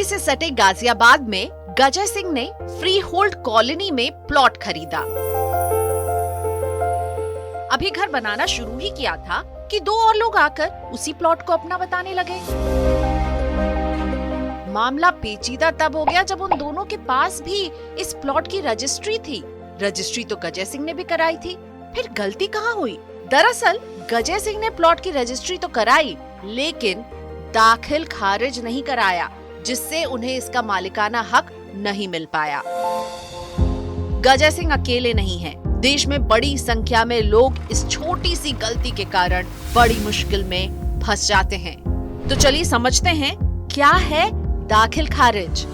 से सटे गाजियाबाद में गजय सिंह ने फ्री होल्ड कॉलोनी में प्लॉट खरीदा। अभी घर बनाना शुरू ही किया था कि दो और लोग आकर उसी प्लॉट को अपना बताने लगे। मामला पेचीदा तब हो गया जब उन दोनों के पास भी इस प्लॉट की रजिस्ट्री थी। रजिस्ट्री तो गजय सिंह ने भी कराई थी, फिर गलती कहाँ हुई? दरअसल गजय सिंह ने प्लॉट की रजिस्ट्री तो कराई, लेकिन दाखिल खारिज नहीं कराया, जिससे उन्हें इसका मालिकाना हक नहीं मिल पाया। गजय सिंह अकेले नहीं हैं। देश में बड़ी संख्या में लोग इस छोटी सी गलती के कारण बड़ी मुश्किल में फंस जाते हैं। तो चलिए समझते हैं क्या है दाखिल खारिज।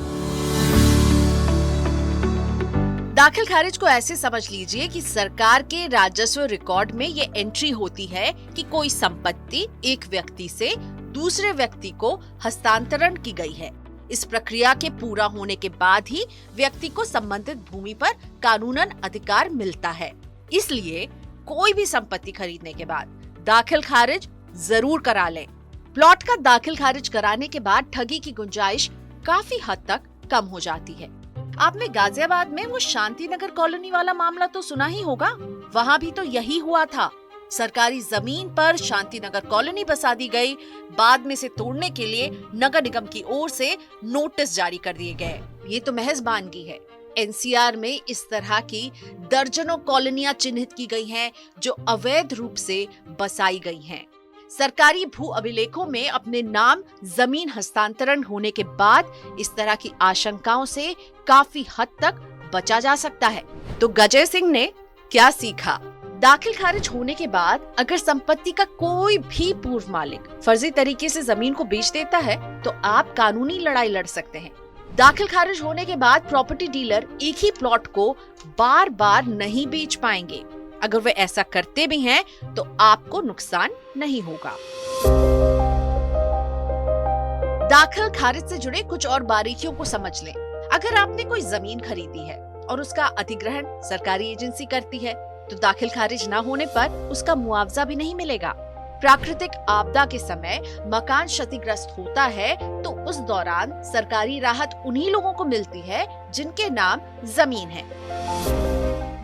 दाखिल खारिज को ऐसे समझ लीजिए कि सरकार के राजस्व रिकॉर्ड में ये एंट्री होती है कि कोई संपत्ति एक व्यक्ति से दूसरे व्यक्ति को हस्तांतरण की गई है। इस प्रक्रिया के पूरा होने के बाद ही व्यक्ति को संबंधित भूमि पर कानूनन अधिकार मिलता है। इसलिए कोई भी संपत्ति खरीदने के बाद दाखिल खारिज जरूर करा लें। प्लॉट का दाखिल खारिज कराने के बाद ठगी की गुंजाइश काफी हद तक कम हो जाती है। आपने गाजियाबाद में वो शांति नगर कॉलोनी वाला मामला तो सुना ही होगा। वहाँ भी तो यही हुआ था। सरकारी जमीन पर शांति नगर कॉलोनी बसा दी गई। बाद में से तोड़ने के लिए नगर निगम की ओर से नोटिस जारी कर दिए गए। ये तो महज बानगी है। एनसीआर में इस तरह की दर्जनों कॉलोनियां चिन्हित की गई हैं, जो अवैध रूप से बसाई गई हैं। सरकारी भू अभिलेखों में अपने नाम जमीन हस्तांतरण होने के बाद इस तरह की आशंकाओं से काफी हद तक बचा जा सकता है। तो गजय सिंह ने क्या सीखा? दाखिल खारिज होने के बाद अगर संपत्ति का कोई भी पूर्व मालिक फर्जी तरीके से जमीन को बेच देता है तो आप कानूनी लड़ाई लड़ सकते हैं। दाखिल खारिज होने के बाद प्रॉपर्टी डीलर एक ही प्लॉट को बार बार नहीं बेच पाएंगे। अगर वे ऐसा करते भी हैं तो आपको नुकसान नहीं होगा। दाखिल खारिज से जुड़े कुछ और बारीकियों को समझ लें। अगर आपने कोई जमीन खरीदी है और उसका अधिग्रहण सरकारी एजेंसी करती है तो दाखिल खारिज न होने पर उसका मुआवजा भी नहीं मिलेगा। प्राकृतिक आपदा के समय मकान क्षतिग्रस्त होता है तो उस दौरान सरकारी राहत उन्हीं लोगों को मिलती है जिनके नाम जमीन है।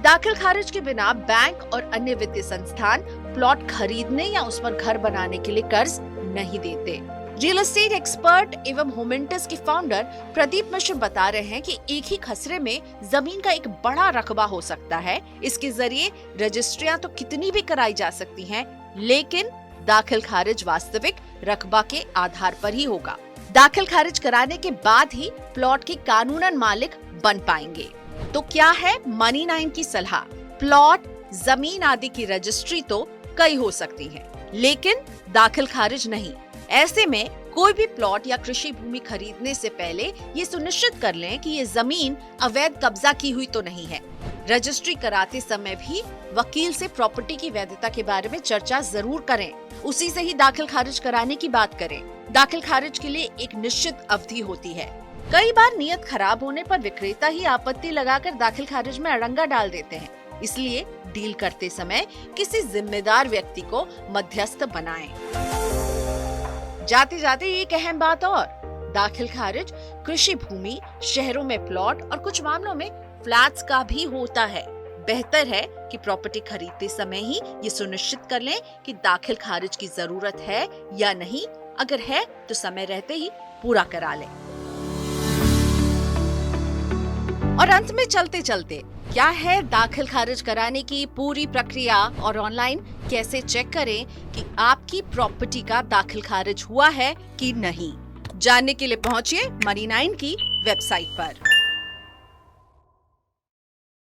दाखिल खारिज के बिना बैंक और अन्य वित्तीय संस्थान प्लॉट खरीदने या उस पर घर बनाने के लिए कर्ज नहीं देते। रियल एस्टेट एक्सपर्ट एवं होमेंटस के फाउंडर प्रदीप मिश्र बता रहे हैं कि एक ही खसरे में जमीन का एक बड़ा रकबा हो सकता है। इसके जरिए रजिस्ट्रियां तो कितनी भी कराई जा सकती हैं, लेकिन दाखिल खारिज वास्तविक रकबा के आधार पर ही होगा। दाखिल खारिज कराने के बाद ही प्लॉट के कानूनन मालिक बन पाएंगे। तो क्या है मनी 9 की सलाह? प्लॉट, जमीन आदि की रजिस्ट्री तो कई हो सकती है, लेकिन दाखिल खारिज नहीं। ऐसे में कोई भी प्लॉट या कृषि भूमि खरीदने से पहले ये सुनिश्चित कर लें कि ये जमीन अवैध कब्जा की हुई तो नहीं है। रजिस्ट्री कराते समय भी वकील से प्रॉपर्टी की वैधता के बारे में चर्चा जरूर करें। उसी से ही दाखिल खारिज कराने की बात करें। दाखिल खारिज के लिए एक निश्चित अवधि होती है। कई बार नियत खराब होने पर विक्रेता ही आपत्ति लगाकर दाखिल खारिज में अड़ंगा डाल देते हैं। इसलिए डील करते समय किसी जिम्मेदार व्यक्ति को मध्यस्थ बनाएं। जाते जाते एक अहम बात और, दाखिल खारिज कृषि भूमि, शहरों में प्लॉट और कुछ मामलों में फ्लैट्स का भी होता है। बेहतर है कि प्रॉपर्टी खरीदते समय ही ये सुनिश्चित कर लें कि दाखिल खारिज की जरूरत है या नहीं। अगर है तो समय रहते ही पूरा करा लें। और अंत में चलते चलते क्या है दाखिल खारिज कराने की पूरी प्रक्रिया और ऑनलाइन कैसे चेक करें कि आपकी प्रॉपर्टी का दाखिल खारिज हुआ है कि नहीं? जानने के लिए पहुंचिए मनी 9 की वेबसाइट पर।